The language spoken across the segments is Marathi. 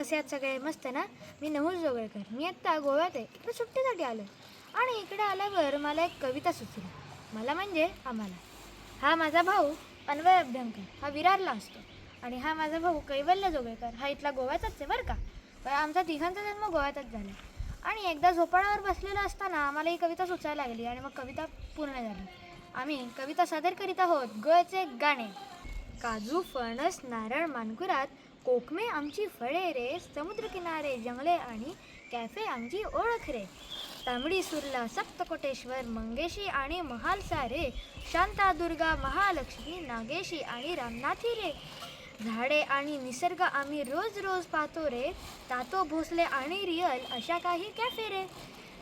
कसे आहेत सगळे? मस्त ना. मी नहुल जोगळेकर. मी आत्ता गोव्यात आहे. इकडे सुट्टीसाठी आलो आणि इकडे आल्यावर मला एक कविता सुचली. मला म्हणजे आम्हाला. हा माझा भाऊ अन्वय अभ्यंकर हा विरारला असतो आणि हा माझा भाऊ कैवल्य जोगळेकर हा इथला गोव्याचाच आहे बरं का. पण आमचा तिघांचा जन्म गोव्यातच झाला आणि एकदा झोपाळ्यावर बसलेलं असताना आम्हाला ही कविता सुचायला लागली आणि मग कविता पूर्ण झाली. आम्ही कविता सादर करीत आहोत गोव्याचे गाणे. काजू, फणस, नारळ, मानकुरात, कोकमे आमची फळे रे, समुद्रकिनारे, जंगले आणि कॅफे आमची ओळख रे. तांबडी सुर्ला, सप्तकोटेश्वर, मंगेशी आणि महालसा रे, शांता, दुर्गा, महालक्ष्मी, नागेशी आणि रामनाथी रे. झाडे आणि निसर्ग आम्ही रोज रोज पाहतो रे, तातो, भोसले आणि रियल अशा काही कॅफे रे.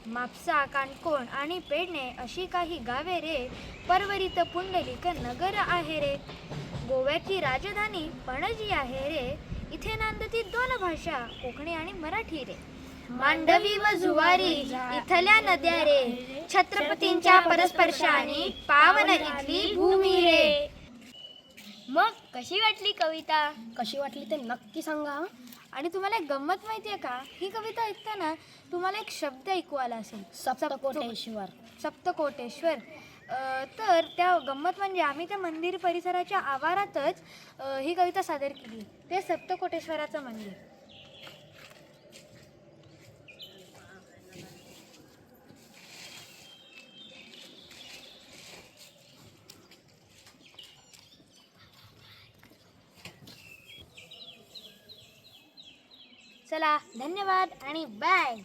मापसा, काणकोण आणि पेडणे अशी काही गावे रे, परवरीत पुंडलिक नगर आहे रे. गोव्याची राजधानी पणजी आहे रे, इथे नांदती दोन भाषा, कोकणी आणि मराठी रे. मांडवी व जुवारी इथल्या नद्या रे, छत्रपतींच्या परस्पर्शाने पावन इथली भूमी रे. मग कशी वाटली कविता? कशी वाटली ते नक्की सांगा. आणि तुम्हाला एक गंमत माहिती आहे का? ही कविता ऐकताना तुम्हाला एक शब्द ऐकू आला असेल, सप्तकोटेश्वर. सप्तकोटेश्वर. तर त्या गंमत म्हणजे आम्ही त्या मंदिर परिसराच्या आवारातच ही कविता सादर केली. ते सप्तकोटेश्वराचं मंदिर. चला, धन्यवाद आणि बाय.